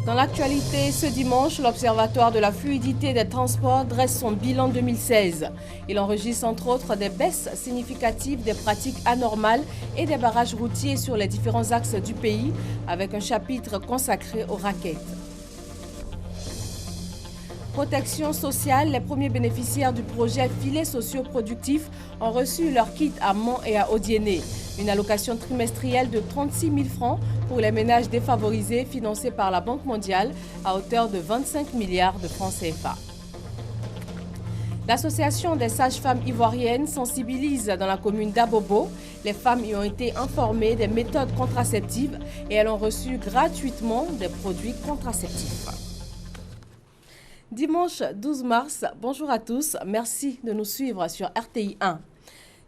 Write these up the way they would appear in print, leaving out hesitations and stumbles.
Dans l'actualité, ce dimanche, l'Observatoire de la fluidité des transports dresse son bilan 2016. Il enregistre entre autres des baisses significatives des pratiques anormales et des barrages routiers sur les différents axes du pays, avec un chapitre consacré aux raquettes. Protection sociale, les premiers bénéficiaires du projet Filets socio-productifs ont reçu leur kit à Mans et à Odiéné. Une allocation trimestrielle de 36 000 francs pour les ménages défavorisés financée par la Banque mondiale à hauteur de 25 milliards de francs CFA. L'association des sages-femmes ivoiriennes sensibilise dans la commune d'Abobo. Les femmes y ont été informées des méthodes contraceptives et elles ont reçu gratuitement des produits contraceptifs. Dimanche 12 mars, bonjour à tous, merci de nous suivre sur RTI 1.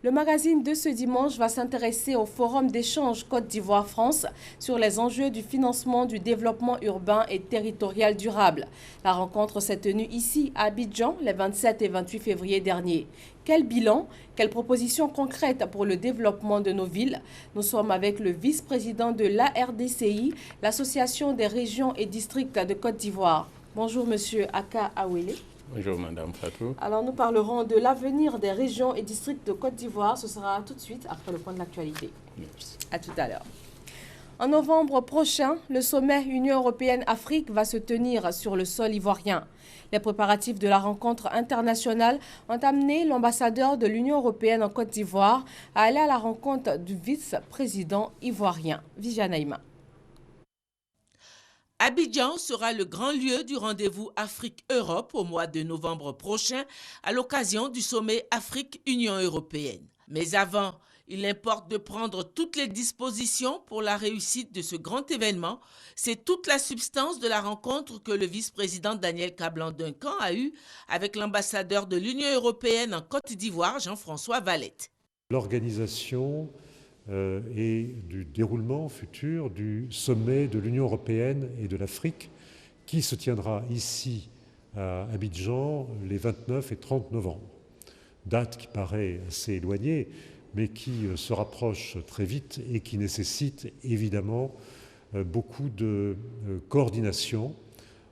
Le magazine de ce dimanche va s'intéresser au forum d'échange Côte d'Ivoire-France sur les enjeux du financement du développement urbain et territorial durable. La rencontre s'est tenue ici à Abidjan les 27 et 28 février dernier. Quel bilan, quelles propositions concrètes pour le développement de nos villes? Nous sommes avec le vice-président de l'ARDCI, l'Association des régions et districts de Côte d'Ivoire. Bonjour Monsieur Aka Awele. Bonjour Madame Fatou. Alors nous parlerons de l'avenir des régions et districts de Côte d'Ivoire. Ce sera tout de suite après le point de l'actualité. Merci. À tout à l'heure. En novembre prochain, le sommet Union européenne-Afrique va se tenir sur le sol ivoirien. Les préparatifs de la rencontre internationale ont amené l'ambassadeur de l'Union européenne en Côte d'Ivoire à aller à la rencontre du vice-président ivoirien, Viviane. Abidjan sera le grand lieu du rendez-vous Afrique-Europe au mois de novembre prochain à l'occasion du sommet Afrique-Union européenne. Mais avant, il importe de prendre toutes les dispositions pour la réussite de ce grand événement. C'est toute la substance de la rencontre que le vice-président Daniel Kablan-Duncan a eue avec l'ambassadeur de l'Union européenne en Côte d'Ivoire, Jean-François Valette. L'organisation et du déroulement futur du sommet de l'Union européenne et de l'Afrique qui se tiendra ici à Abidjan les 29 et 30 novembre. Date qui paraît assez éloignée, mais qui se rapproche très vite et qui nécessite évidemment beaucoup de coordination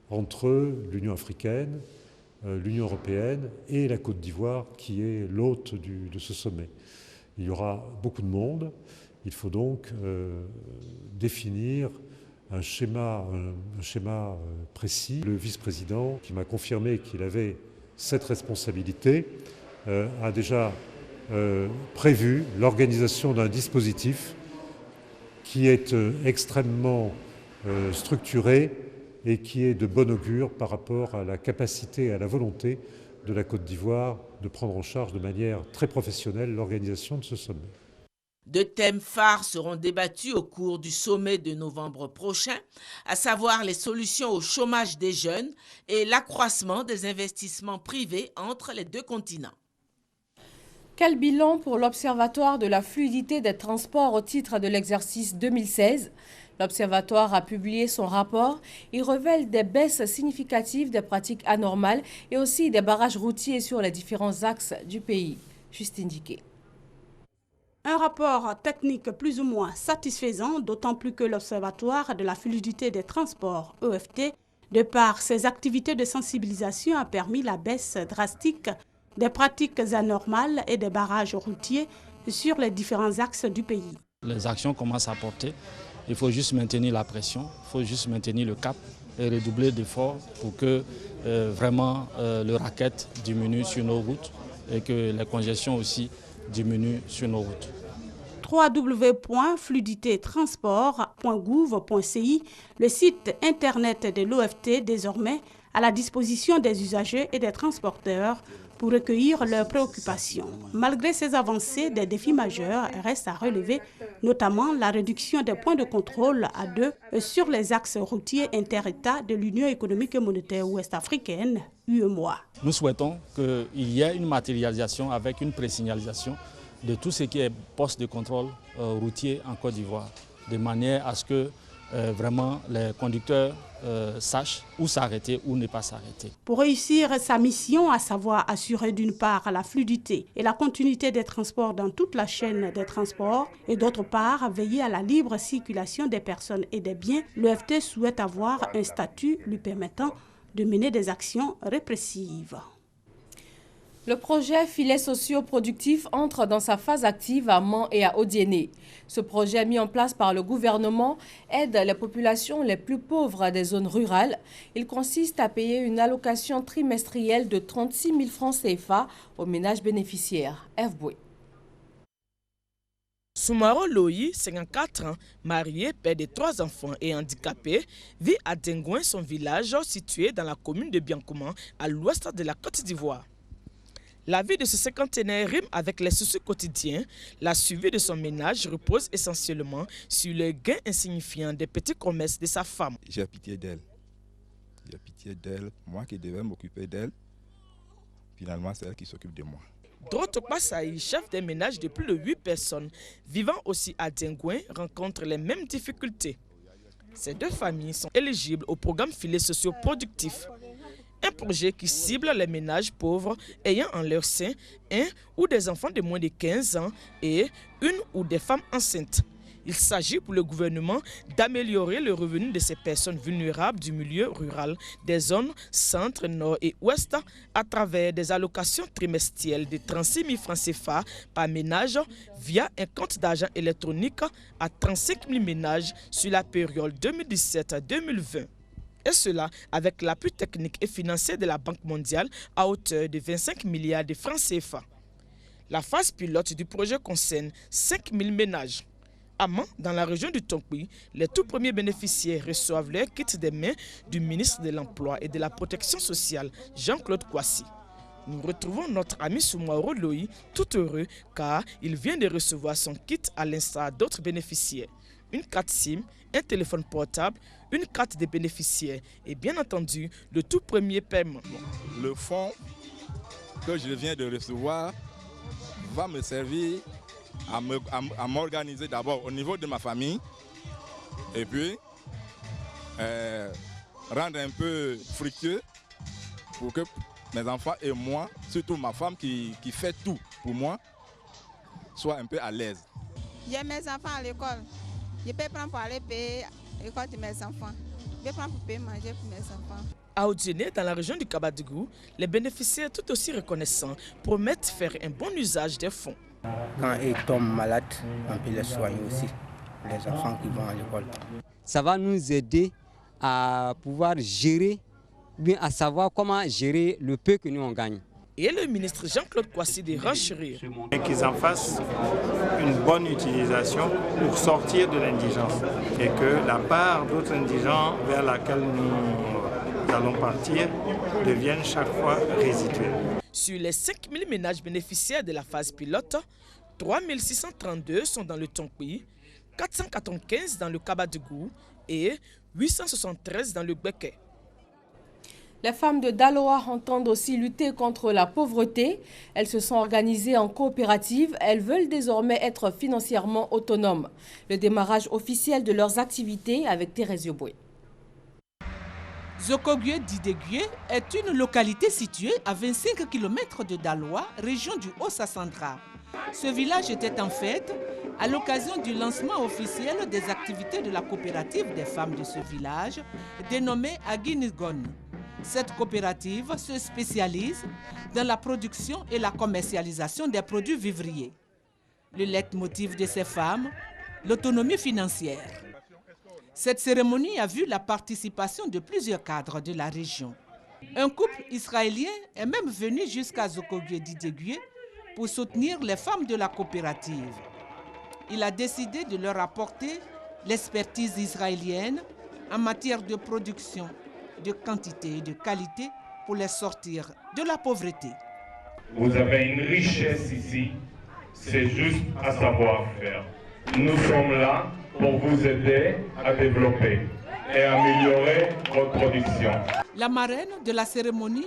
entre l'Union africaine, l'Union européenne et la Côte d'Ivoire qui est l'hôte de ce sommet. Il y aura beaucoup de monde. Il faut donc définir un schéma précis. Le vice-président, qui m'a confirmé qu'il avait cette responsabilité, a déjà prévu l'organisation d'un dispositif qui est extrêmement structuré et qui est de bon augure par rapport à la capacité et à la volonté de la Côte d'Ivoire de prendre en charge de manière très professionnelle l'organisation de ce sommet. Deux thèmes phares seront débattus au cours du sommet de novembre prochain, à savoir les solutions au chômage des jeunes et l'accroissement des investissements privés entre les deux continents. Quel bilan pour l'Observatoire de la fluidité des transports au titre de l'exercice 2016 ? L'Observatoire a publié son rapport. Il révèle des baisses significatives des pratiques anormales et aussi des barrages routiers sur les différents axes du pays. Juste indiqué. Un rapport technique plus ou moins satisfaisant, d'autant plus que l'Observatoire de la fluidité des transports, OFT, de par ses activités de sensibilisation, a permis la baisse drastique des pratiques anormales et des barrages routiers sur les différents axes du pays. Les actions commencent à porter. Il faut juste maintenir la pression, il faut juste maintenir le cap et redoubler d'efforts pour que vraiment le racket diminue sur nos routes et que les congestions aussi diminuent sur nos routes. www.fluiditétransport.gouv.ci, le site internet de l'OFT désormais à la disposition des usagers et des transporteurs pour recueillir leurs préoccupations. Malgré ces avancées, des défis majeurs restent à relever, notamment la réduction des points de contrôle à 2 sur les axes routiers inter-États de l'Union économique et monétaire ouest-africaine, UEMOA. Nous souhaitons qu'il y ait une matérialisation avec une présignalisation de tout ce qui est poste de contrôle routier en Côte d'Ivoire, de manière à ce que vraiment les conducteurs sachent où s'arrêter, où ne pas s'arrêter. Pour réussir sa mission, à savoir assurer d'une part la fluidité et la continuité des transports dans toute la chaîne des transports et d'autre part veiller à la libre circulation des personnes et des biens, l'OFT souhaite avoir un statut lui permettant de mener des actions répressives. Le projet Filets sociaux productifs entre dans sa phase active à Mans et à Odiéné. Ce projet mis en place par le gouvernement aide les populations les plus pauvres des zones rurales. Il consiste à payer une allocation trimestrielle de 36 000 francs CFA aux ménages bénéficiaires. F. Boué. Soumaro Loï, 54 ans, marié, père de 3 enfants et handicapé, vit à Dengouin, son village situé dans la commune de Biankouman, à l'ouest de la Côte d'Ivoire. La vie de ce cinquantenaire rime avec les soucis quotidiens. La survie de son ménage repose essentiellement sur le gain insignifiant des petits commerces de sa femme. J'ai pitié d'elle. J'ai pitié d'elle. Moi qui devais m'occuper d'elle, finalement c'est elle qui s'occupe de moi. Droto Passaï, chef des ménages de plus de 8 personnes, vivant aussi à Dengouin, rencontrent les mêmes difficultés. Ces 2 familles sont éligibles au programme Filets sociaux productifs. Un projet qui cible les ménages pauvres ayant en leur sein un ou des enfants de moins de 15 ans et une ou des femmes enceintes. Il s'agit pour le gouvernement d'améliorer le revenu de ces personnes vulnérables du milieu rural des zones centre, nord et ouest à travers des allocations trimestrielles de 36 000 francs CFA par ménage via un compte d'argent électronique à 35 000 ménages sur la période 2017-2020. Et cela avec l'appui technique et financier de la Banque mondiale à hauteur de 25 milliards de francs CFA. La phase pilote du projet concerne 5 000 ménages. À Mans, dans la région du Tonkouy, les tout premiers bénéficiaires reçoivent leur kit des mains du ministre de l'Emploi et de la Protection sociale, Jean-Claude Kouassi. Nous retrouvons notre ami Soumaro Loï, tout heureux car il vient de recevoir son kit à l'instar d'autres bénéficiaires. Une carte SIM, un téléphone portable, une carte de bénéficiaires et bien entendu le tout premier paiement. Le fonds que je viens de recevoir va me servir à m'organiser d'abord au niveau de ma famille et puis rendre un peu fructueux pour que mes enfants et moi, surtout ma femme qui fait tout pour moi, soient un peu à l'aise. J'ai mes enfants à l'école. Je peux prendre pour aller payer l'école de mes enfants. Je peux prendre pour payer manger pour mes enfants. À Odiéné, dans la région du Kabadougou, les bénéficiaires tout aussi reconnaissants promettent faire un bon usage des fonds. Quand ils tombent malades, on peut les soigner aussi, les enfants qui vont à l'école. Ça va nous aider à pouvoir gérer, bien à savoir comment gérer le peu que nous on gagne. Et le ministre Jean-Claude Kouassi de renchérir. Et qu'ils en fassent une bonne utilisation pour sortir de l'indigence. Et que la part d'autres indigents vers laquelle nous allons partir devienne chaque fois résiduelle. Sur les 5 000 ménages bénéficiaires de la phase pilote, 3 632 sont dans le Tonkouy, 495 dans le Kabadougou et 873 dans le Gbeke. Les femmes de Daloa entendent aussi lutter contre la pauvreté. Elles se sont organisées en coopérative. Elles veulent désormais être financièrement autonomes. Le démarrage officiel de leurs activités avec Thérèse Yoboué. Zokogwe Didegwe est une localité située à 25 km de Daloa, région du Haut-Sassandra. Ce village était en fête à l'occasion du lancement officiel des activités de la coopérative des femmes de ce village, dénommée Aginigon. Cette coopérative se spécialise dans la production et la commercialisation des produits vivriers. Le leitmotiv de ces femmes, l'autonomie financière. Cette cérémonie a vu la participation de plusieurs cadres de la région. Un couple israélien est même venu jusqu'à Zokogwe Didegwe pour soutenir les femmes de la coopérative. Il a décidé de leur apporter l'expertise israélienne en matière de production, de quantité et de qualité pour les sortir de la pauvreté. Vous avez une richesse ici, c'est juste à savoir faire. Nous sommes là pour vous aider à développer et améliorer votre production. La marraine de la cérémonie,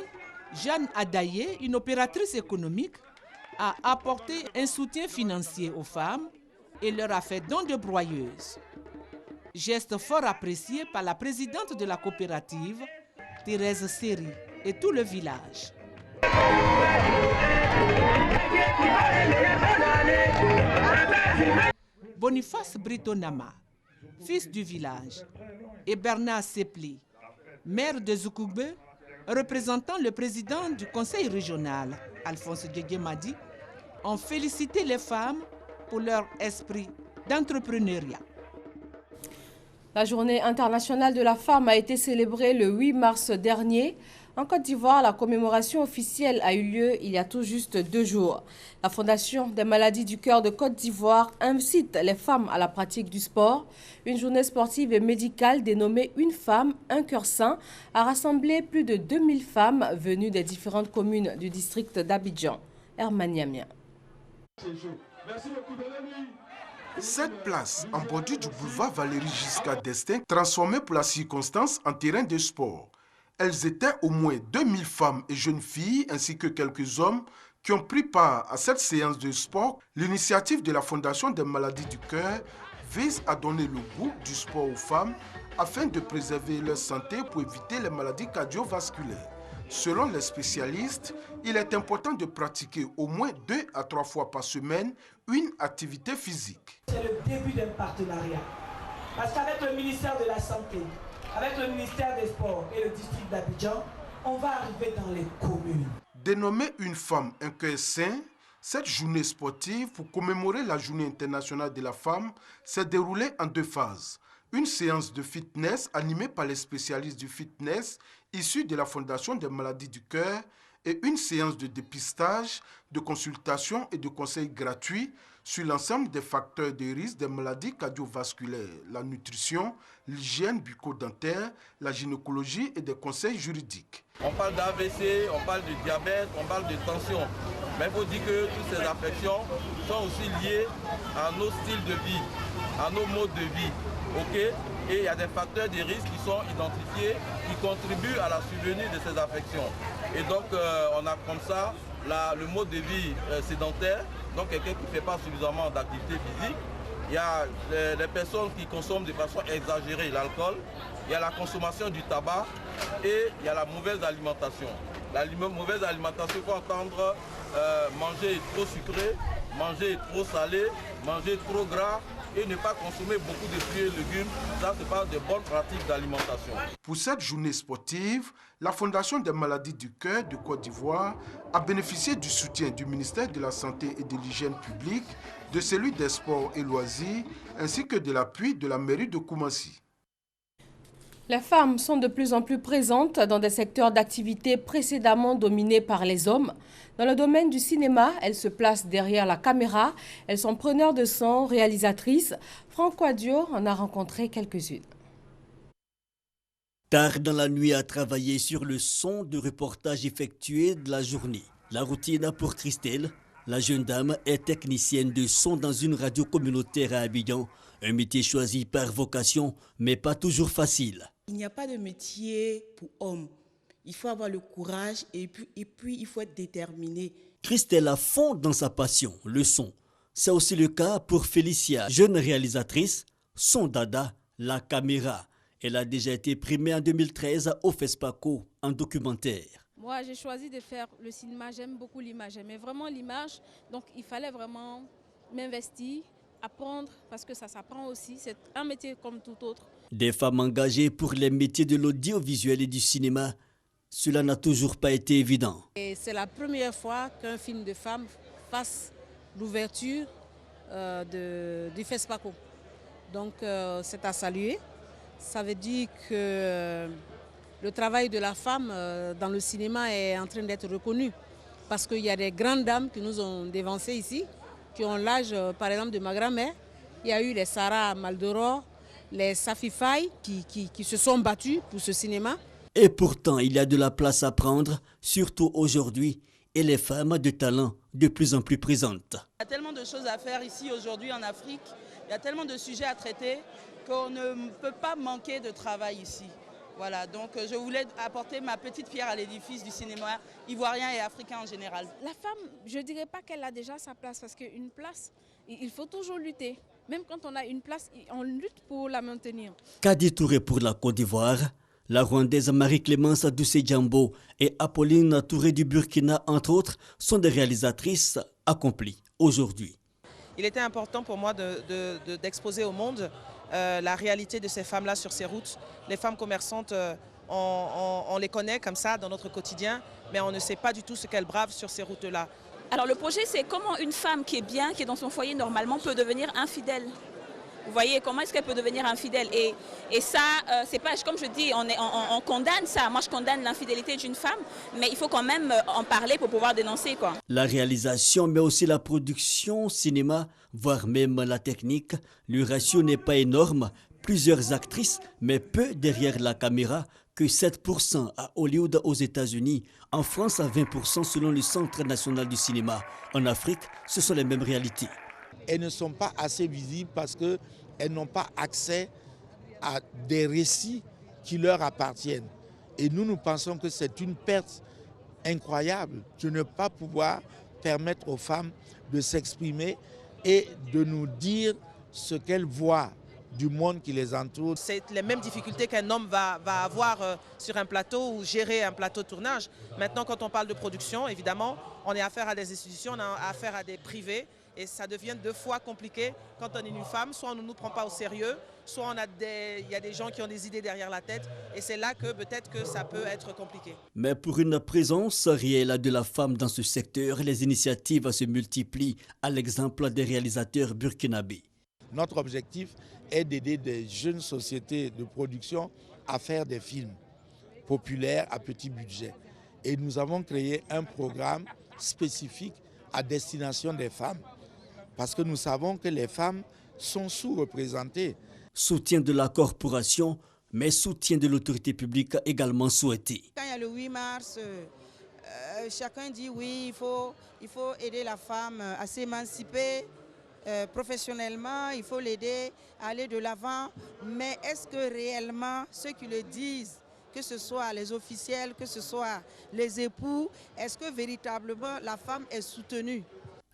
Jeanne Adaye, une opératrice économique, a apporté un soutien financier aux femmes et leur a fait don de broyeuses. Geste fort apprécié par la présidente de la coopérative, Thérèse Seri, et tout le village. Boniface Britonama, fils du village, et Bernard Sepli, maire de Zoukoube, représentant le président du conseil régional, Alphonse Djeguemadi, ont félicité les femmes pour leur esprit d'entrepreneuriat. La journée internationale de la femme a été célébrée le 8 mars dernier. En Côte d'Ivoire, la commémoration officielle a eu lieu il y a tout juste 2 jours. La Fondation des maladies du cœur de Côte d'Ivoire incite les femmes à la pratique du sport. Une journée sportive et médicale dénommée Une femme, un cœur sain a rassemblé plus de 2000 femmes venues des différentes communes du district d'Abidjan. Herman Yamia. Cette place, en bordure du boulevard Valéry Giscard d'Estaing, transformée pour la circonstance en terrain de sport. Elles étaient au moins 2000 femmes et jeunes filles, ainsi que quelques hommes, qui ont pris part à cette séance de sport. L'initiative de la Fondation des maladies du cœur vise à donner le goût du sport aux femmes afin de préserver leur santé pour éviter les maladies cardiovasculaires. Selon les spécialistes, il est important de pratiquer au moins 2 à 3 fois par semaine une activité physique. C'est le début d'un partenariat. Parce qu'avec le ministère de la Santé, avec le ministère des Sports et le district d'Abidjan, on va arriver dans les communes. Dénommée Une femme, un cœur sain, cette journée sportive pour commémorer la Journée internationale de la femme s'est déroulée en 2 phases. Une séance de fitness animée par les spécialistes du fitness issus de la Fondation des maladies du cœur et une séance de dépistage, de consultation et de conseils gratuits sur l'ensemble des facteurs de risque des maladies cardiovasculaires, la nutrition, l'hygiène bucco-dentaire, la gynécologie et des conseils juridiques. On parle d'AVC, on parle de diabète, on parle de tension. Mais il faut dire que toutes ces affections sont aussi liées à nos styles de vie, à nos modes de vie. Okay? Et il y a des facteurs de risque qui sont identifiés, qui contribuent à la survenue de ces affections. Et donc on a comme ça le mode de vie sédentaire, donc quelqu'un qui ne fait pas suffisamment d'activité physique. Il y a les personnes qui consomment de façon exagérée l'alcool, il y a la consommation du tabac et il y a la mauvaise alimentation. La mauvaise alimentation, il faut entendre manger trop sucré, manger trop salé, manger trop gras et ne pas consommer beaucoup de fruits et légumes. Ça, ce n'est pas de bonnes pratiques d'alimentation. Pour cette journée sportive, la Fondation des maladies du cœur de Côte d'Ivoire a bénéficié du soutien du ministère de la Santé et de l'Hygiène publique, de celui des Sports et Loisirs, ainsi que de l'appui de la mairie de Koumassi. Les femmes sont de plus en plus présentes dans des secteurs d'activité précédemment dominés par les hommes. Dans le domaine du cinéma, elles se placent derrière la caméra. Elles sont preneurs de son, réalisatrices. Franck Quadio en a rencontré quelques-unes. Tard dans la nuit à travailler sur le son de reportage effectué de la journée. La routine pour Christelle. La jeune dame est technicienne de son dans une radio communautaire à Abidjan. Un métier choisi par vocation, mais pas toujours facile. Il n'y a pas de métier pour hommes. Il faut avoir le courage et puis il faut être déterminé. Christelle a fond dans sa passion, le son. C'est aussi le cas pour Félicia, jeune réalisatrice. Son dada, la caméra. Elle a déjà été primée en 2013 au FESPACO en documentaire. Moi, j'ai choisi de faire le cinéma. J'aime beaucoup l'image. J'aimais vraiment l'image. Donc, il fallait vraiment m'investir, apprendre, parce que ça s'apprend aussi. C'est un métier comme tout autre. Des femmes engagées pour les métiers de l'audiovisuel et du cinéma, cela n'a toujours pas été évident. C'est la première fois qu'un film de femme fasse l'ouverture du FESPACO. Donc, c'est à saluer. Ça veut dire que le travail de la femme dans le cinéma est en train d'être reconnu. Parce qu'il y a des grandes dames qui nous ont dévancées ici, qui ont l'âge, par exemple, de ma grand-mère. Il y a eu les Sarah Maldoror, les Safi Faye qui se sont battus pour ce cinéma. Et pourtant, il y a de la place à prendre, surtout aujourd'hui, et les femmes de talent de plus en plus présentes. Il y a tellement de choses à faire ici aujourd'hui en Afrique, il y a tellement de sujets à traiter qu'on ne peut pas manquer de travail ici. Voilà, donc je voulais apporter ma petite pierre à l'édifice du cinéma ivoirien et africain en général. La femme, je ne dirais pas qu'elle a déjà sa place, parce qu'une place, il faut toujours lutter. même quand on a une place, on lutte pour la maintenir. Kadi Touré pour la Côte d'Ivoire, la Rwandaise Marie-Clémence Doucet-Diambo et Apolline Touré du Burkina, entre autres, sont des réalisatrices accomplies aujourd'hui. Il était important pour moi d'exposer au monde la réalité de ces femmes-là sur ces routes. Les femmes commerçantes, on les connaît comme ça dans notre quotidien, mais on ne sait pas du tout ce qu'elles bravent sur ces routes-là. Alors le projet, c'est comment une femme qui est bien, qui est dans son foyer normalement, peut devenir infidèle. Vous voyez, comment est-ce qu'elle peut devenir infidèle? Et ça, c'est pas, comme je dis, on condamne ça. Moi, je condamne l'infidélité d'une femme, mais il faut quand même en parler pour pouvoir dénoncer, quoi. La réalisation, mais aussi la production cinéma, voire même la technique, le ratio n'est pas énorme. Plusieurs actrices, mais peu derrière la caméra, que 7% à Hollywood aux États-Unis, en France à 20% selon le Centre national du cinéma. En Afrique, ce sont les mêmes réalités. Elles ne sont pas assez visibles parce qu'elles n'ont pas accès à des récits qui leur appartiennent. Et nous pensons que c'est une perte incroyable de ne pas pouvoir permettre aux femmes de s'exprimer et de nous dire ce qu'elles voient du monde qui les entoure. C'est les mêmes difficultés qu'un homme va avoir sur un plateau ou gérer un plateau de tournage. Maintenant, quand on parle de production, évidemment, on a affaire à des institutions, on a affaire à des privés. Et ça devient 2 fois compliqué quand on est une femme. Soit on ne nous prend pas au sérieux, soit il y a des gens qui ont des idées derrière la tête. Et c'est là que peut-être que ça peut être compliqué. Mais pour une présence réelle de la femme dans ce secteur, les initiatives se multiplient, à l'exemple des réalisateurs burkinabés. Notre objectif est d'aider des jeunes sociétés de production à faire des films populaires à petit budget. Et nous avons créé un programme spécifique à destination des femmes. Parce que nous savons que les femmes sont sous-représentées. Soutien de la corporation, mais soutien de l'autorité publique également souhaité. Quand il y a le 8 mars, chacun dit oui, il faut aider la femme à s'émanciper professionnellement, il faut l'aider à aller de l'avant. Mais est-ce que réellement ceux qui le disent, que ce soit les officiels, que ce soit les époux, est-ce que véritablement la femme est soutenue?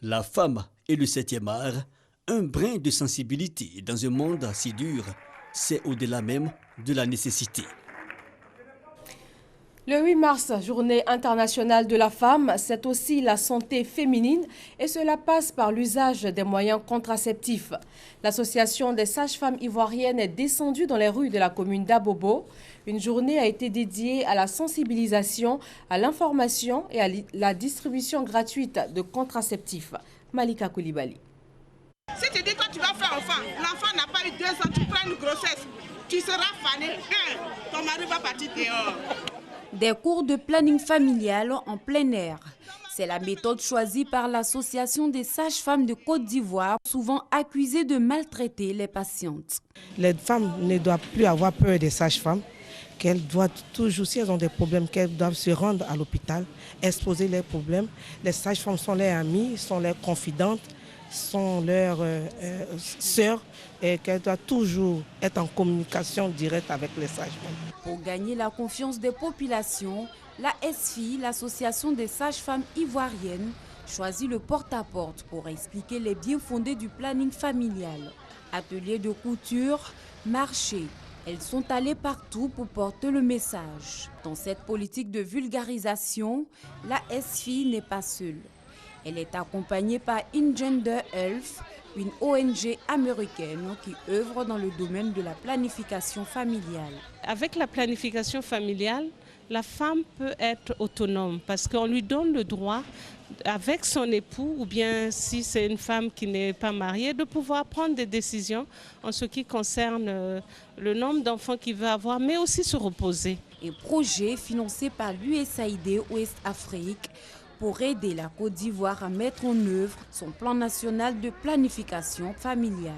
La femme et le 7e art, un brin de sensibilité dans un monde si dur, c'est au-delà même de la nécessité. Le 8 mars, journée internationale de la femme, c'est aussi la santé féminine et cela passe par l'usage des moyens contraceptifs. L'association des sages-femmes ivoiriennes est descendue dans les rues de la commune d'Abobo. Une journée a été dédiée à la sensibilisation, à l'information et à la distribution gratuite de contraceptifs. Malika Koulibaly. Si tu dis que tu vas faire enfant, l'enfant n'a pas eu 2 ans, tu prends une grossesse, tu seras fané, ton mari va partir dehors. Des cours de planning familial en plein air. C'est la méthode choisie par l'Association des sages-femmes de Côte d'Ivoire, souvent accusée de maltraiter les patientes. Les femmes ne doivent plus avoir peur des sages-femmes, qu'elles doivent toujours, si elles ont des problèmes, qu'elles doivent se rendre à l'hôpital, exposer leurs problèmes. Les sages-femmes sont leurs amies, sont leurs confidentes, sont leurs sœurs et qu'elles doivent toujours être en communication directe avec les sages-femmes. Pour gagner la confiance des populations, la SFI, l'Association des sages-femmes ivoiriennes, choisit le porte-à-porte pour expliquer les bien-fondés du planning familial. Ateliers de couture, marchés, elles sont allées partout pour porter le message. Dans cette politique de vulgarisation, la SFI n'est pas seule. Elle est accompagnée par InGender Health, une ONG américaine qui œuvre dans le domaine de la planification familiale. Avec la planification familiale, la femme peut être autonome parce qu'on lui donne le droit, avec son époux, ou bien si c'est une femme qui n'est pas mariée, de pouvoir prendre des décisions en ce qui concerne le nombre d'enfants qu'il veut avoir, mais aussi se reposer. Un projet financé par l'USAID Ouest Afrique pour aider la Côte d'Ivoire à mettre en œuvre son plan national de planification familiale.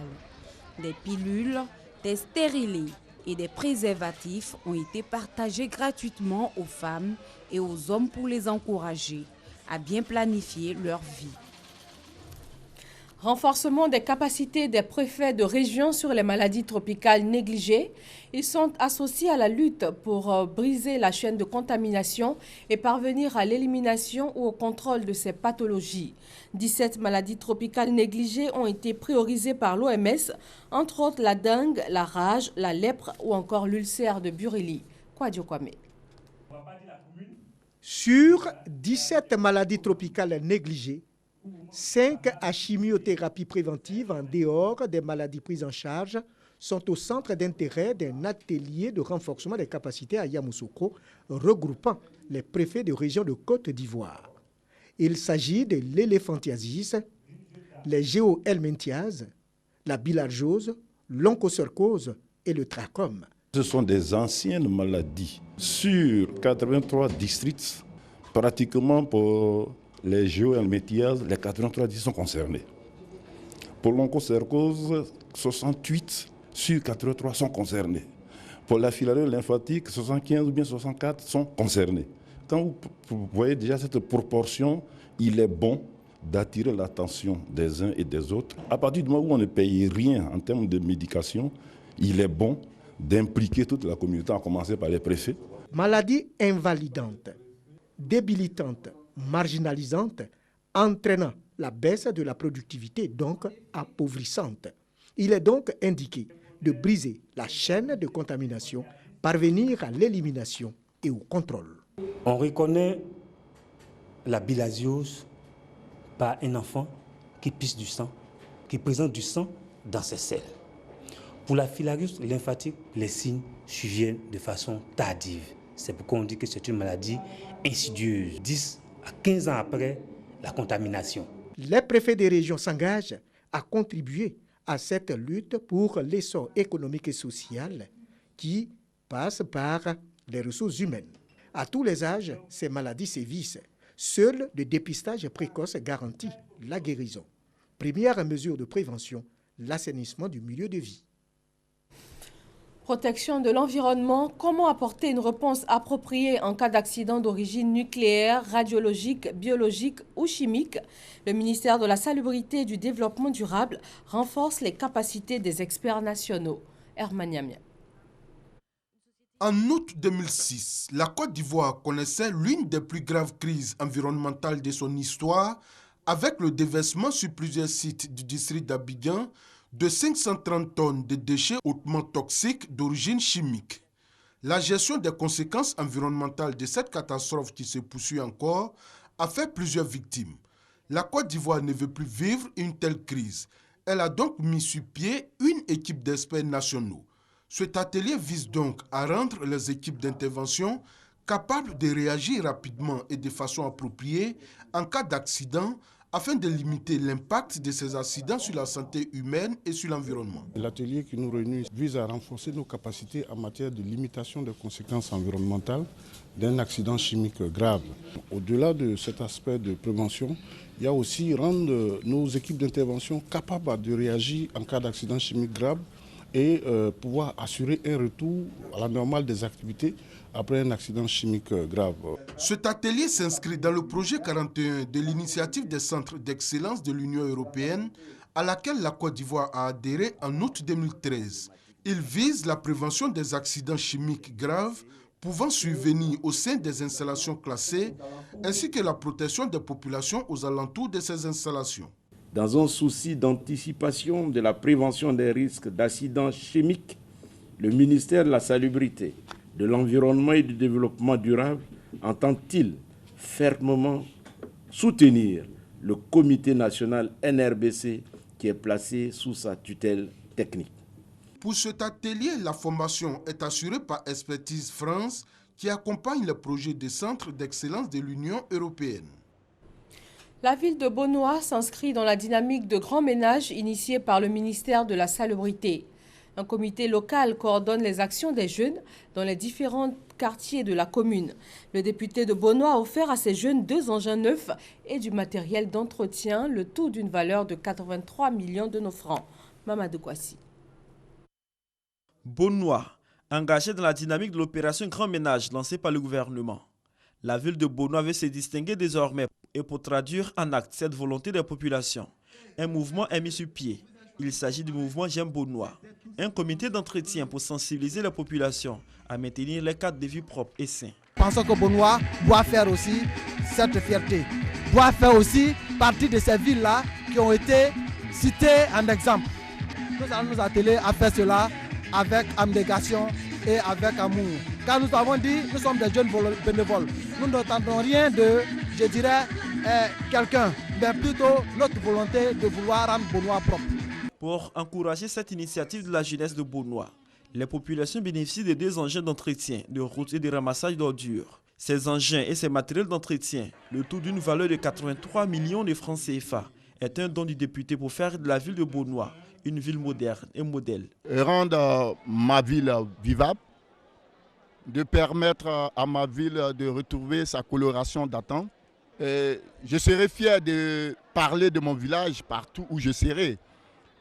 Des pilules, des stérilés et des préservatifs ont été partagés gratuitement aux femmes et aux hommes pour les encourager à bien planifier leur vie. Renforcement des capacités des préfets de région sur les maladies tropicales négligées. Ils sont associés à la lutte pour briser la chaîne de contamination et parvenir à l'élimination ou au contrôle de ces pathologies. 17 maladies tropicales négligées ont été priorisées par l'OMS, entre autres la dengue, la rage, la lèpre ou encore l'ulcère de Burili. Kwadio Kwame. Sur 17 maladies tropicales négligées, 5 à chimiothérapie préventive en dehors des maladies prises en charge sont au centre d'intérêt d'un atelier de renforcement des capacités à Yamoussoukro, regroupant les préfets de région de Côte d'Ivoire. Il s'agit de l'éléphantiasis, les géohelminthiases, la bilharziose, l'onchocercose et le trachome. Ce sont des anciennes maladies. Sur 83 districts, pratiquement pour les géohelminthiases, les 83 districts sont concernés. Pour l'onchocercose, 68 sur 83 sont concernés. Pour la filariose lymphatique, 75 ou bien 64 sont concernés. Quand vous voyez déjà cette proportion, il est bon d'attirer l'attention des uns et des autres. À partir du moment où on ne paye rien en termes de médication, il est bon d'impliquer toute la communauté, à commencer par les préfets. Maladie invalidante, débilitante, marginalisante, entraînant la baisse de la productivité, donc appauvrissante. Il est donc indiqué de briser la chaîne de contamination, parvenir à l'élimination et au contrôle. On reconnaît la bilharziose par un enfant qui pisse du sang, qui présente du sang dans ses selles. Pour la filariose lymphatique, les signes surviennent de façon tardive. C'est pourquoi on dit que c'est une maladie insidieuse, 10 à 15 ans après la contamination. Les préfets des régions s'engagent à contribuer à cette lutte pour l'essor économique et social qui passe par les ressources humaines. À tous les âges, ces maladies sévissent. Seul le dépistage précoce garantit la guérison. Première mesure de prévention, l'assainissement du milieu de vie. Protection de l'environnement, comment apporter une réponse appropriée en cas d'accident d'origine nucléaire, radiologique, biologique ou chimique? Le ministère de la Salubrité et du Développement durable renforce les capacités des experts nationaux. Herman Yamia. En août 2006, la Côte d'Ivoire connaissait l'une des plus graves crises environnementales de son histoire avec le déversement sur plusieurs sites du district d'Abidjan de 530 tonnes de déchets hautement toxiques d'origine chimique. La gestion des conséquences environnementales de cette catastrophe qui se poursuit encore a fait plusieurs victimes. La Côte d'Ivoire ne veut plus vivre une telle crise. Elle a donc mis sur pied une équipe d'experts nationaux. Cet atelier vise donc à rendre les équipes d'intervention capables de réagir rapidement et de façon appropriée en cas d'accident, afin de limiter l'impact de ces accidents sur la santé humaine et sur l'environnement. L'atelier qui nous réunit vise à renforcer nos capacités en matière de limitation des conséquences environnementales d'un accident chimique grave. Au-delà de cet aspect de prévention, il y a aussi rendre nos équipes d'intervention capables de réagir en cas d'accident chimique grave et pouvoir assurer un retour à la normale des activités après un accident chimique grave. Cet atelier s'inscrit dans le projet 41 de l'initiative des centres d'excellence de l'Union européenne à laquelle la Côte d'Ivoire a adhéré en août 2013. Il vise la prévention des accidents chimiques graves pouvant survenir au sein des installations classées ainsi que la protection des populations aux alentours de ces installations. Dans un souci d'anticipation de la prévention des risques d'accidents chimiques, le ministère de la Salubrité, de l'Environnement et du Développement durable entend-il fermement soutenir le comité national NRBC qui est placé sous sa tutelle technique. Pour cet atelier, la formation est assurée par Expertise France qui accompagne le projet des centres d'excellence de l'Union européenne. La ville de Bonoa s'inscrit dans la dynamique de grand ménage initiée par le ministère de la Salubrité. Un comité local coordonne les actions des jeunes dans les différents quartiers de la commune. Le député de Bonoa a offert à ces jeunes 2 engins neufs et du matériel d'entretien, le tout d'une valeur de 83 millions de nos francs. Mamadou Kwasi. Bonoa, engagé dans la dynamique de l'opération Grand Ménage lancée par le gouvernement. La ville de Bonoa veut se distinguer désormais Et pour traduire en acte cette volonté des populations, un mouvement est mis sur pied. Il s'agit du mouvement J'aime Beaunois, un comité d'entretien pour sensibiliser la population à maintenir les cadres de vie propres et sains. Pensons que Beaunois doit faire aussi cette fierté, doit faire aussi partie de ces villes-là qui ont été citées en exemple. Nous allons nous atteler à faire cela avec abnégation et avec amour. Car nous avons dit, nous sommes des jeunes bénévoles. Nous n'attendons rien de, je dirais, quelqu'un, mais plutôt notre volonté de vouloir rendre Beaunois propre. Pour encourager cette initiative de la jeunesse de Beaunois, les populations bénéficient de 2 engins d'entretien, de route et de ramassage d'ordures. Ces engins et ces matériels d'entretien, le tout d'une valeur de 83 millions de francs CFA, est un don du député pour faire de la ville de Beaunois une ville moderne et modèle. Rendre ma ville vivable, de permettre à ma ville de retrouver sa coloration d'antan. Je serai fier de parler de mon village partout où je serai.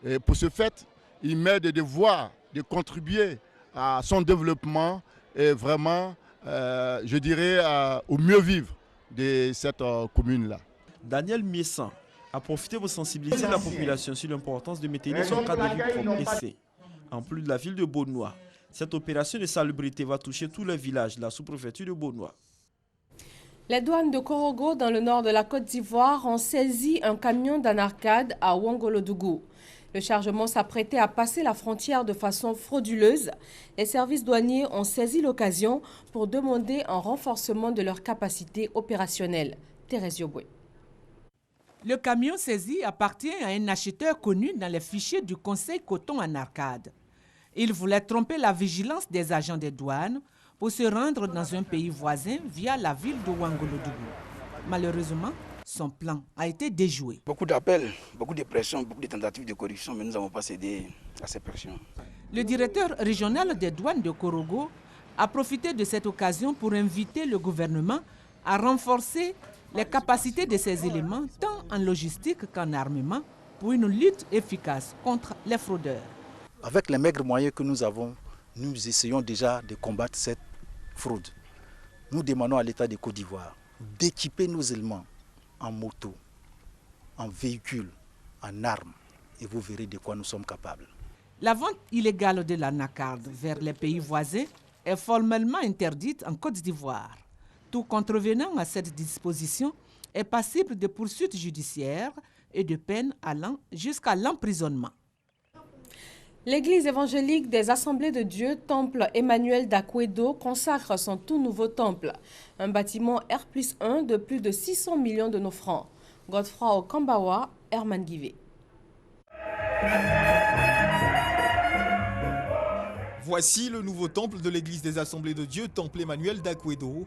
Et pour ce fait, il m'est de devoir de contribuer à son développement et vraiment, je dirais, au mieux vivre de cette commune-là. Daniel Miessan a profité pour sensibiliser la population sur l'importance de maintenir son cadre de vie propre et sain. En plus de la ville de Beaunois, cette opération de salubrité va toucher tous les villages de la sous-préfecture de Beaunois. Les douanes de Korogo, dans le nord de la Côte d'Ivoire, ont saisi un camion d'Anarcade à Ouangolodougou. Le chargement s'apprêtait à passer la frontière de façon frauduleuse. Les services douaniers ont saisi l'occasion pour demander un renforcement de leur capacité opérationnelle. Thérèse Yoboué. Le camion saisi appartient à un acheteur connu dans les fichiers du Conseil Coton Anarcade. Il voulait tromper la vigilance des agents des douanes pour se rendre dans un pays voisin via la ville de Ouangolodougou. Malheureusement, son plan a été déjoué. Beaucoup d'appels, beaucoup de pressions, beaucoup de tentatives de corruption, mais nous n'avons pas cédé à ces pressions. Le directeur régional des douanes de Korogo a profité de cette occasion pour inviter le gouvernement à renforcer les capacités de ces éléments, tant en logistique qu'en armement, pour une lutte efficace contre les fraudeurs. Avec les maigres moyens que nous avons, nous essayons déjà de combattre cette fraude. Nous demandons à l'État de Côte d'Ivoire d'équiper nos éléments en moto, en véhicules, en armes, et vous verrez de quoi nous sommes capables. La vente illégale de l'anacarde vers les pays voisins est formellement interdite en Côte d'Ivoire. Tout contrevenant à cette disposition est passible de poursuites judiciaires et de peines allant jusqu'à l'emprisonnement. L'église évangélique des Assemblées de Dieu, Temple Emmanuel d'Akwedo, consacre son tout nouveau temple. Un bâtiment R+1 de plus de 600 millions de nos francs. Godefroy Okambawa, Herman Guivé. Voici le nouveau temple de l'église des Assemblées de Dieu, Temple Emmanuel d'Akwedo.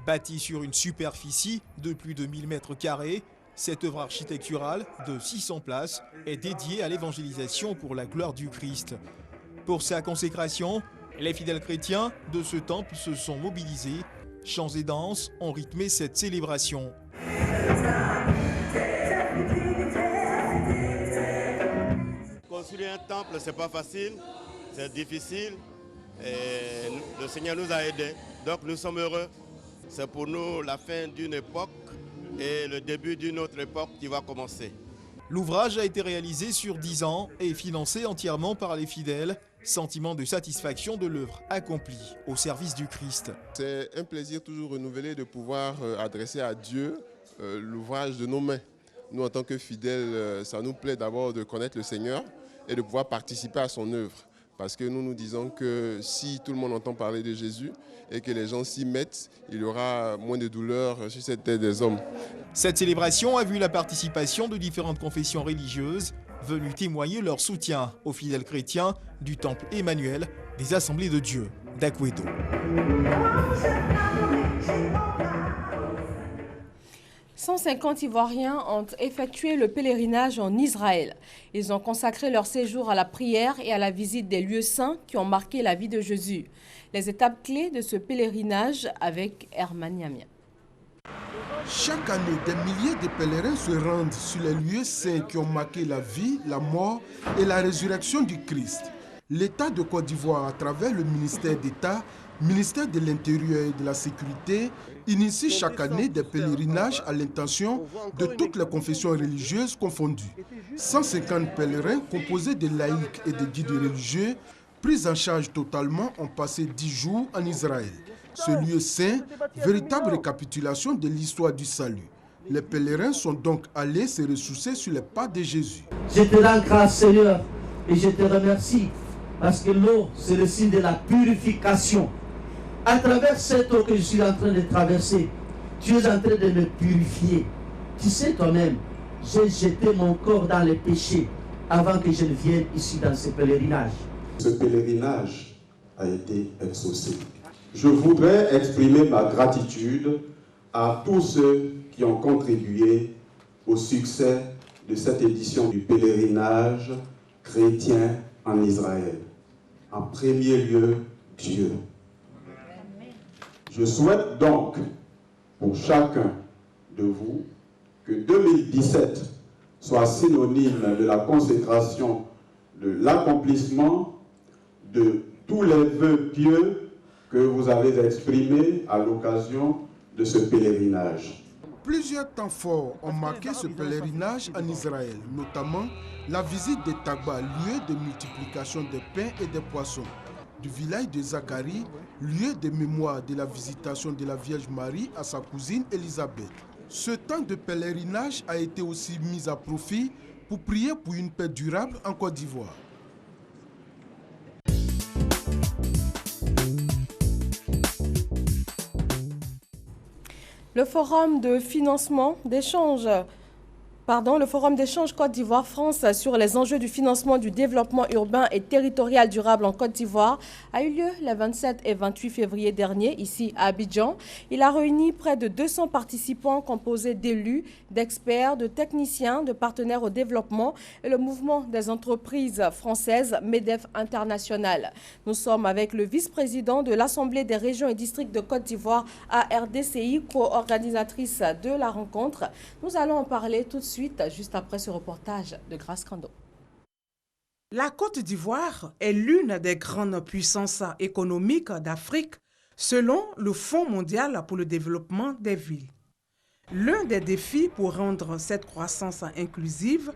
Bâti sur une superficie de plus de 1000 mètres carrés, cette œuvre architecturale de 600 places est dédiée à l'évangélisation pour la gloire du Christ. Pour sa consécration, les fidèles chrétiens de ce temple se sont mobilisés. Chants et danses ont rythmé cette célébration. Construire un temple, c'est pas facile, c'est difficile. Et le Seigneur nous a aidés, donc nous sommes heureux. C'est pour nous la fin d'une époque et le début d'une autre époque qui va commencer. L'ouvrage a été réalisé sur 10 ans et financé entièrement par les fidèles. Sentiment de satisfaction de l'œuvre accomplie au service du Christ. C'est un plaisir toujours renouvelé de pouvoir adresser à Dieu l'ouvrage de nos mains. Nous, en tant que fidèles, ça nous plaît d'abord de connaître le Seigneur et de pouvoir participer à son œuvre. Parce que nous nous disons que si tout le monde entend parler de Jésus et que les gens s'y mettent, il y aura moins de douleur sur cette terre des hommes. Cette célébration a vu la participation de différentes confessions religieuses venues témoigner leur soutien aux fidèles chrétiens du Temple Emmanuel des Assemblées de Dieu d'Akwedo. 150 Ivoiriens ont effectué le pèlerinage en Israël. Ils ont consacré leur séjour à la prière et à la visite des lieux saints qui ont marqué la vie de Jésus. Les étapes clés de ce pèlerinage avec Herman Yamia. Chaque année, des milliers de pèlerins se rendent sur les lieux saints qui ont marqué la vie, la mort et la résurrection du Christ. L'État de Côte d'Ivoire, à travers le ministère d'État, Le ministère de l'Intérieur et de la Sécurité initie chaque année des pèlerinages à l'intention de toutes les confessions religieuses confondues. 150 pèlerins composés de laïcs et de guides religieux pris en charge totalement ont passé 10 jours en Israël. Ce lieu saint, véritable récapitulation de l'histoire du salut. Les pèlerins sont donc allés se ressourcer sur les pas de Jésus. Je te rends grâce, Seigneur, et je te remercie parce que l'eau, c'est le signe de la purification. À travers cette eau que je suis en train de traverser, tu es en train de me purifier. Tu sais toi-même, j'ai jeté mon corps dans les péchés avant que je ne vienne ici dans ce pèlerinage. Ce pèlerinage a été exaucé. Je voudrais exprimer ma gratitude à tous ceux qui ont contribué au succès de cette édition du pèlerinage chrétien en Israël. En premier lieu, Dieu. Je souhaite donc pour chacun de vous que 2017 soit synonyme de la consécration, de l'accomplissement de tous les vœux pieux que vous avez exprimés à l'occasion de ce pèlerinage. Plusieurs temps forts ont marqué ce pèlerinage en Israël, notamment la visite de Tagba, lieu de multiplication des pains et des poissons, du village de Zacharie, lieu de mémoire de la visitation de la Vierge Marie à sa cousine Élisabeth. Ce temps de pèlerinage a été aussi mis à profit pour prier pour une paix durable en Côte d'Ivoire. Le forum de financement d'échange Côte d'Ivoire-France sur les enjeux du financement du développement urbain et territorial durable en Côte d'Ivoire a eu lieu les 27 et 28 février dernier, ici à Abidjan. Il a réuni près de 200 participants composés d'élus, d'experts, de techniciens, de partenaires au développement et le mouvement des entreprises françaises MEDEF International. Nous sommes avec le vice-président de l'Assemblée des régions et districts de Côte d'Ivoire à RDCI, co-organisatrice de la rencontre. Nous allons en parler tout de suite, juste après ce reportage de Grace Kando. La Côte d'Ivoire est l'une des grandes puissances économiques d'Afrique selon le Fonds mondial pour le développement des villes. L'un des défis pour rendre cette croissance inclusive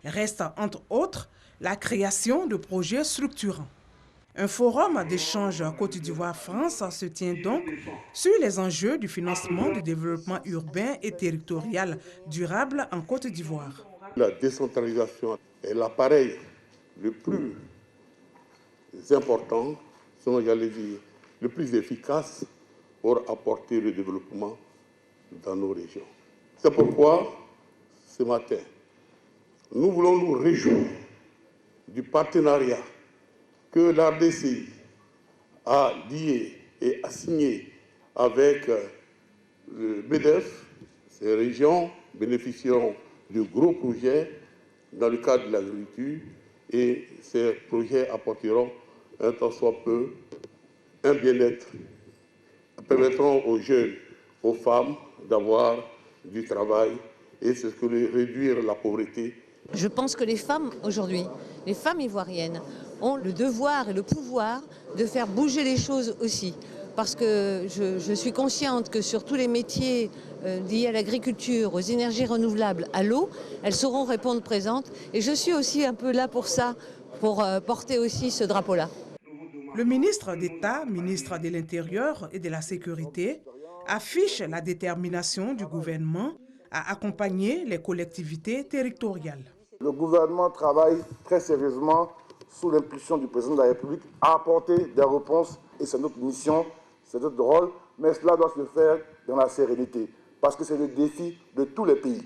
reste entre autres la création de projets structurants. Un forum d'échange Côte d'Ivoire-France se tient donc sur les enjeux du financement du développement urbain et territorial durable en Côte d'Ivoire. La décentralisation est l'appareil le plus important, sinon j'allais dire le plus efficace pour apporter le développement dans nos régions. C'est pourquoi, ce matin, nous voulons nous réjouir du partenariat que l'RDCI a lié et a signé avec le MEDEF. Ces régions bénéficieront de gros projets dans le cadre de l'agriculture et ces projets apporteront un tant soit peu un bien-être, permettront aux jeunes, aux femmes d'avoir du travail et c'est ce que réduire la pauvreté. Je pense que les femmes aujourd'hui, les femmes ivoiriennes, ont le devoir et le pouvoir de faire bouger les choses aussi. Parce que je suis consciente que sur tous les métiers liés à l'agriculture, aux énergies renouvelables, à l'eau, elles sauront répondre présentes. Et je suis aussi un peu là pour ça, pour porter aussi ce drapeau-là. Le ministre d'État, ministre de l'Intérieur et de la Sécurité, affiche la détermination du gouvernement à accompagner les collectivités territoriales. Le gouvernement travaille très sérieusement sous l'impulsion du président de la République à apporter des réponses et c'est notre mission, c'est notre rôle, mais cela doit se faire dans la sérénité parce que c'est le défi de tous les pays.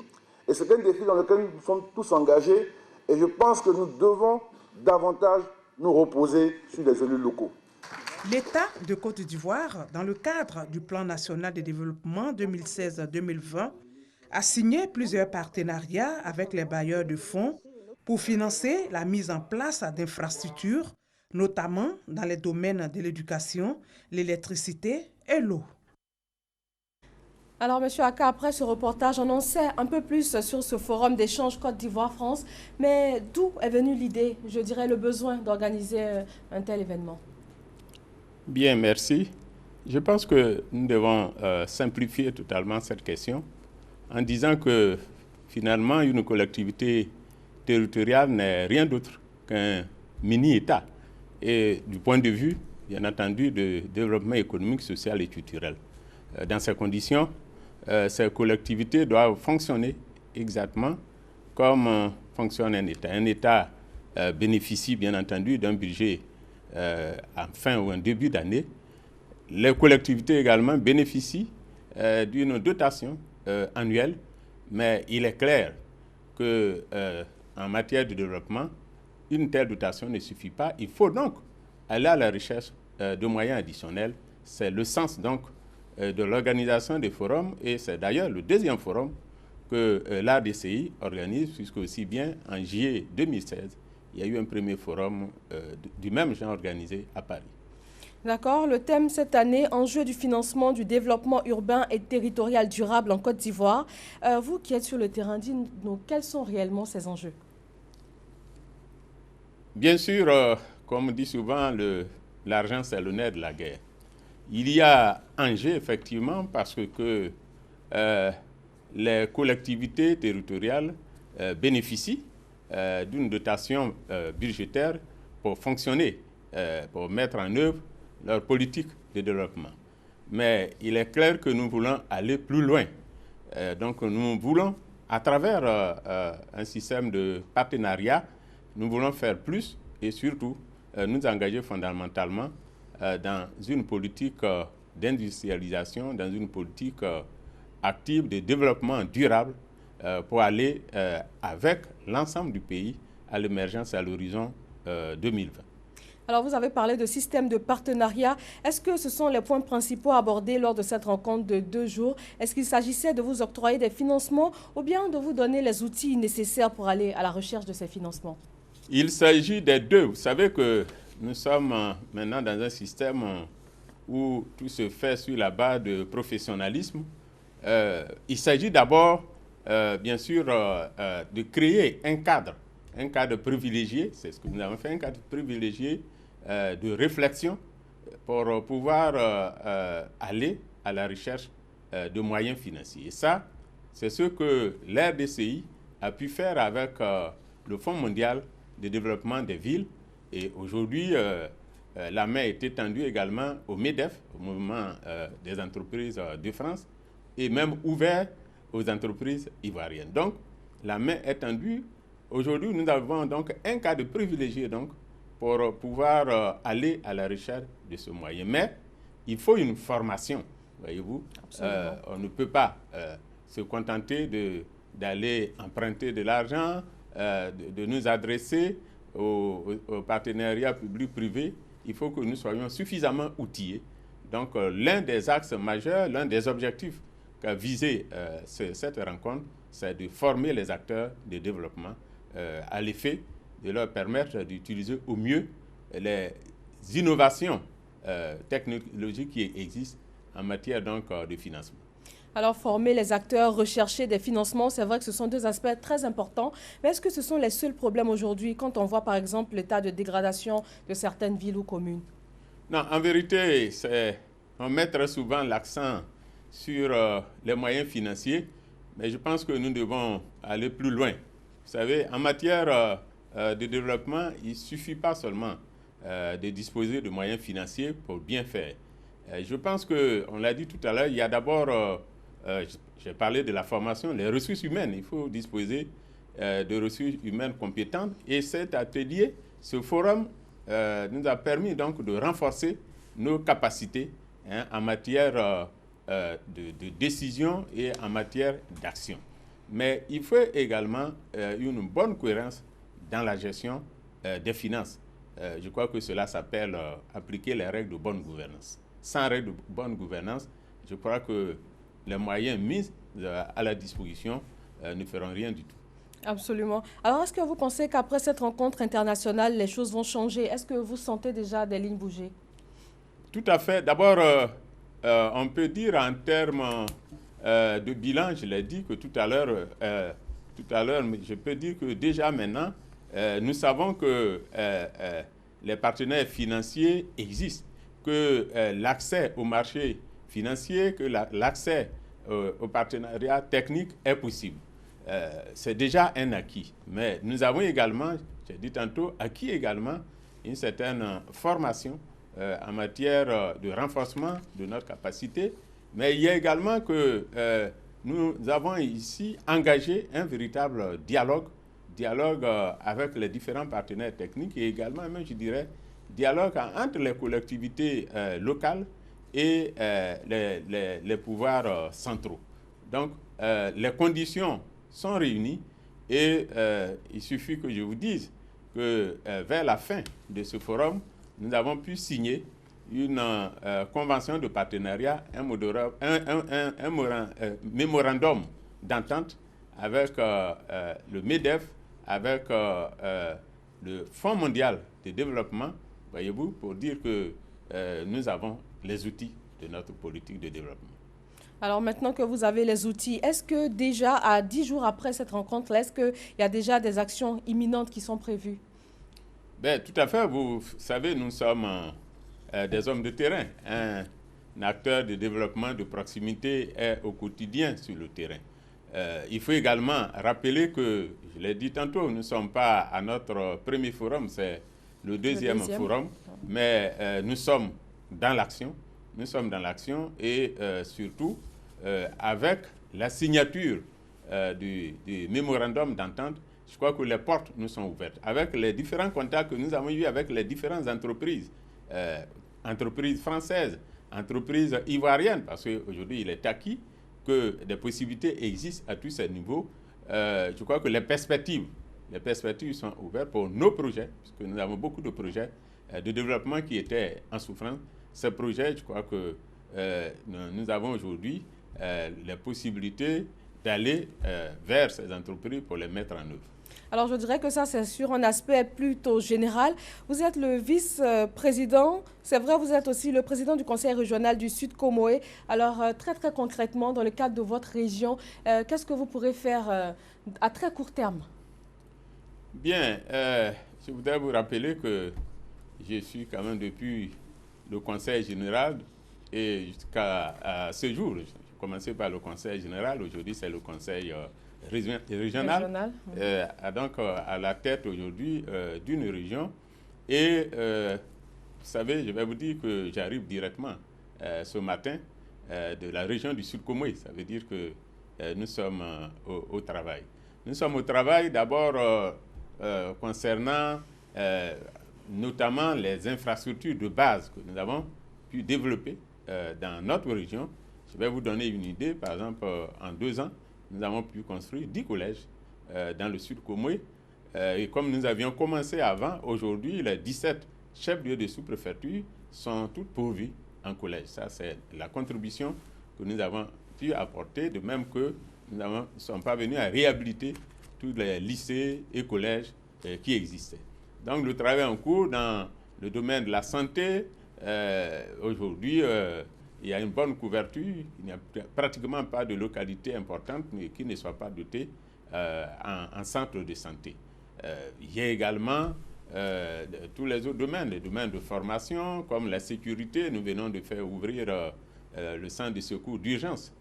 Et c'est un défi dans lequel nous sommes tous engagés et je pense que nous devons davantage nous reposer sur les élus locaux. L'État de Côte d'Ivoire, dans le cadre du Plan national de développement 2016-2020, a signé plusieurs partenariats avec les bailleurs de fonds pour financer la mise en place d'infrastructures, notamment dans les domaines de l'éducation, l'électricité et l'eau. Alors, M. Aka, après ce reportage, on en sait un peu plus sur ce forum d'échange Côte d'Ivoire-France. Mais d'où est venue l'idée, je dirais, le besoin d'organiser un tel événement? Bien, merci. Je pense que nous devons simplifier totalement cette question en disant que finalement, une collectivité territoriale n'est rien d'autre qu'un mini-État. Et du point de vue, bien entendu, de développement économique, social et culturel. Dans ces conditions, ces collectivités doivent fonctionner exactement comme fonctionne un État. Un État bénéficie, bien entendu, d'un budget en fin ou en début d'année. Les collectivités également bénéficient d'une dotation annuelle, mais il est clair que en matière de développement, une telle dotation ne suffit pas. Il faut donc aller à la recherche de moyens additionnels. C'est le sens donc de l'organisation des forums, et c'est d'ailleurs le deuxième forum que l'ADCI organise, puisque aussi bien en juillet 2016, il y a eu un premier forum du même genre organisé à Paris. D'accord. Le thème cette année, enjeux du financement du développement urbain et territorial durable en Côte d'Ivoire. Vous qui êtes sur le terrain, dites-nous quels sont réellement ces enjeux? Bien sûr, comme on dit souvent, l'argent c'est le nerf de la guerre. Il y a enjeu effectivement parce que les collectivités territoriales bénéficient d'une dotation budgétaire pour fonctionner, pour mettre en œuvre leur politique de développement. Mais il est clair que nous voulons aller plus loin. Donc nous voulons, à travers un système de partenariat, nous voulons faire plus et surtout nous engager fondamentalement dans une politique d'industrialisation, dans une politique active de développement durable pour aller avec l'ensemble du pays à l'émergence à l'horizon 2020. Alors, vous avez parlé de système de partenariat. Est-ce que ce sont les points principaux abordés lors de cette rencontre de 2 jours? Est-ce qu'il s'agissait de vous octroyer des financements ou bien de vous donner les outils nécessaires pour aller à la recherche de ces financements? Il s'agit des deux. Vous savez que nous sommes maintenant dans un système où tout se fait sur la base de professionnalisme. Il s'agit d'abord, bien sûr, de créer un cadre privilégié, c'est ce que nous avons fait, un cadre privilégié de réflexion pour pouvoir aller à la recherche de moyens financiers. Et ça, c'est ce que l'RDCI a pu faire avec le Fonds mondial de développement des villes. Et aujourd'hui, la main est étendue également au MEDEF, au Mouvement des entreprises de France, et même ouvert aux entreprises ivoiriennes. Donc, la main est tendue. Aujourd'hui, nous avons donc un cadre privilégié donc, pour pouvoir aller à la recherche de ce moyen. Mais il faut une formation, voyez-vous. On ne peut pas se contenter d'aller emprunter de l'argent, de nous adresser au partenariat public-privé. Il faut que nous soyons suffisamment outillés. Donc, l'un des axes majeurs, l'un des objectifs qu'a visé cette rencontre, c'est de former les acteurs de développement à l'effet de leur permettre d'utiliser au mieux les innovations technologiques qui existent en matière donc, de financement. Alors, former les acteurs, rechercher des financements, c'est vrai que ce sont 2 aspects très importants. Mais est-ce que ce sont les seuls problèmes aujourd'hui quand on voit, par exemple, l'état de dégradation de certaines villes ou communes? Non, en vérité, on met très souvent l'accent sur les moyens financiers, mais je pense que nous devons aller plus loin. Vous savez, en matière de développement, il ne suffit pas seulement de disposer de moyens financiers pour bien faire. Je pense qu'on l'a dit tout à l'heure, il y a d'abord, j'ai parlé de la formation, les ressources humaines. Il faut disposer de ressources humaines compétentes. Et cet atelier, ce forum, nous a permis donc de renforcer nos capacités en matière de décision et en matière d'action. Mais il faut également une bonne cohérence dans la gestion des finances. Je crois que cela s'appelle appliquer les règles de bonne gouvernance. Sans règles de bonne gouvernance, je crois que les moyens mis à la disposition ne feront rien du tout. Absolument. Alors, est-ce que vous pensez qu'après cette rencontre internationale, les choses vont changer? Est-ce que vous sentez déjà des lignes bouger? Tout à fait. D'abord, on peut dire en termes de bilan, je l'ai dit que tout à l'heure, je peux dire que déjà maintenant, nous savons que les partenaires financiers existent. que l'accès au marché financier, que l'accès au partenariat technique est possible. C'est déjà un acquis. Mais nous avons également, j'ai dit tantôt, acquis également une certaine formation en matière de renforcement de notre capacité. Mais il y a également que nous avons ici engagé un véritable dialogue avec les différents partenaires techniques et également, même je dirais, dialogue entre les collectivités locales et les pouvoirs centraux. Donc, les conditions sont réunies et il suffit que je vous dise que vers la fin de ce forum, nous avons pu signer une convention de partenariat, un mémorandum d'entente avec le MEDEF, avec le Fonds mondial de développement, voyez-vous, pour dire que nous avons les outils de notre politique de développement. Alors maintenant que vous avez les outils, est-ce que déjà à 10 jours après cette rencontre, est-ce qu'il y a déjà des actions imminentes qui sont prévues? Ben, tout à fait. Vous savez, nous sommes des hommes de terrain. Un acteur de développement de proximité est au quotidien sur le terrain. Il faut également rappeler que, je l'ai dit tantôt, nous ne sommes pas à notre premier forum, c'est le deuxième forum, mais nous sommes dans l'action. Nous sommes dans l'action et surtout avec la signature du mémorandum d'entente, je crois que les portes nous sont ouvertes. Avec les différents contacts que nous avons eus avec les différentes entreprises, entreprises françaises, entreprises ivoiriennes, parce qu'aujourd'hui il est acquis que des possibilités existent à tous ces niveaux. Je crois que les perspectives sont ouvertes pour nos projets, puisque nous avons beaucoup de projets de développement qui étaient en souffrance. Ces projets, je crois que nous avons aujourd'hui les possibilités d'aller vers ces entreprises pour les mettre en œuvre. Alors, je dirais que ça, c'est sur un aspect plutôt général. Vous êtes le vice-président. C'est vrai, vous êtes aussi le président du conseil régional du Sud Comoé. Alors, très concrètement, dans le cadre de votre région, qu'est-ce que vous pourrez faire à très court terme? Bien, je voudrais vous rappeler que je suis quand même depuis le conseil général et jusqu'à ce jour. J'ai commencé par le conseil général. Aujourd'hui, c'est le conseil régional. Donc à la tête aujourd'hui d'une région. Et vous savez, je vais vous dire que j'arrive directement ce matin de la région du Sud Comoé. Ça veut dire que nous sommes au travail. Nous sommes au travail d'abord concernant notamment les infrastructures de base que nous avons pu développer dans notre région. Je vais vous donner une idée. Par exemple, en 2 ans, nous avons pu construire 10 collèges dans le Sud Comoé. Et comme nous avions commencé avant, aujourd'hui, les 17 chefs-lieux de sous-préfecture sont tous pourvus en collège. Ça, c'est la contribution que nous avons pu apporter, de même que nous ne sommes pas venus à réhabiliter tous les lycées et collèges qui existaient. Donc, le travail en cours dans le domaine de la santé, aujourd'hui, il y a une bonne couverture. Il n'y a pratiquement pas de localité importante qui ne soit pas dotée en centre de santé. Il y a également tous les autres domaines, les domaines de formation, comme la sécurité. Nous venons de faire ouvrir le centre de secours d'urgence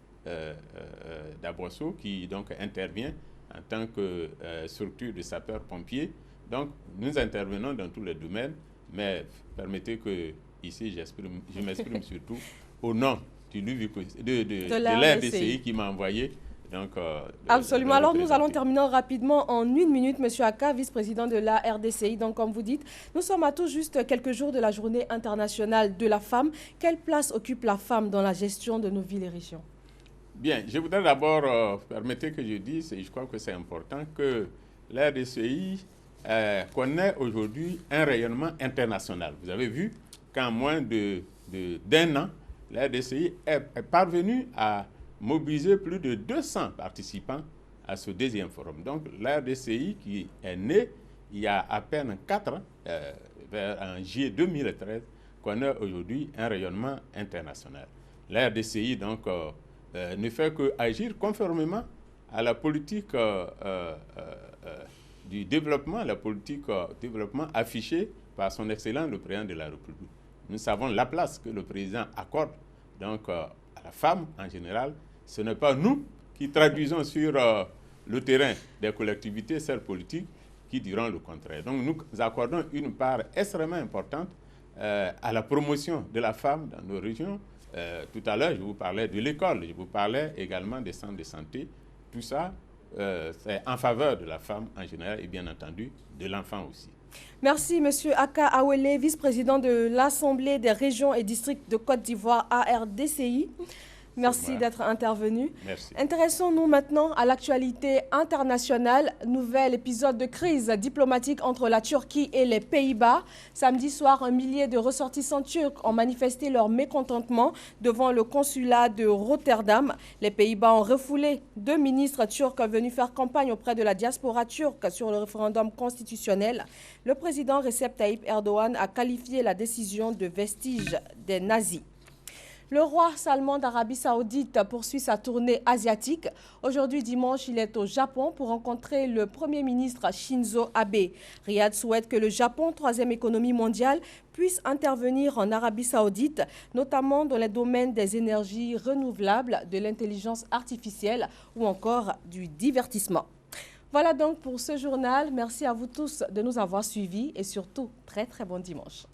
d'Abosso, qui donc intervient en tant que structure de sapeurs-pompiers. Donc, nous intervenons dans tous les domaines, mais permettez que ici, je m'exprime surtout au nom de l'RDCI qui m'a envoyé. Donc, absolument. Alors, nous allons terminer rapidement en 1 minute. Monsieur Aka, vice-président de la RDCI. Donc, comme vous dites, nous sommes à tout juste quelques jours de la Journée internationale de la femme. Quelle place occupe la femme dans la gestion de nos villes et régions? Bien, je voudrais d'abord, permettez que je dise, et je crois que c'est important, que la RDCI connaît aujourd'hui un rayonnement international. Vous avez vu qu'en moins d'un an, la RDCI est parvenue à mobiliser plus de 200 participants à ce 2e forum. Donc, la RDCI qui est née il y a à peine 4 ans, en juillet 2013, connaît aujourd'hui un rayonnement international. La RDCI, donc, ne fait qu'agir conformément à la politique du développement, la politique développement affichée par son Excellence le Président de la République. nous savons la place que le président accorde donc, à la femme en général. Ce n'est pas nous qui traduisons sur le terrain des collectivités, celles politiques, qui diront le contraire. Donc nous accordons une part extrêmement importante à la promotion de la femme dans nos régions. Tout à l'heure, je vous parlais de l'école, je vous parlais également des centres de santé. Tout ça, c'est en faveur de la femme en général et bien entendu de l'enfant aussi. Merci, M. Aka Awele, vice-président de l'Assemblée des régions et districts de Côte d'Ivoire, ARDCI. Merci d'être intervenu. Merci. Intéressons-nous maintenant à l'actualité internationale. Nouvel épisode de crise diplomatique entre la Turquie et les Pays-Bas. Samedi soir, un millier de ressortissants turcs ont manifesté leur mécontentement devant le consulat de Rotterdam. Les Pays-Bas ont refoulé 2 ministres turcs venus faire campagne auprès de la diaspora turque sur le référendum constitutionnel. Le président Recep Tayyip Erdogan a qualifié la décision de vestige des nazis. Le roi Salman d'Arabie Saoudite poursuit sa tournée asiatique. Aujourd'hui dimanche, il est au Japon pour rencontrer le Premier ministre Shinzo Abe. Riyad souhaite que le Japon, 3e économie mondiale, puisse intervenir en Arabie Saoudite, notamment dans les domaines des énergies renouvelables, de l'intelligence artificielle ou encore du divertissement. Voilà donc pour ce journal. Merci à vous tous de nous avoir suivis et surtout, très bon dimanche.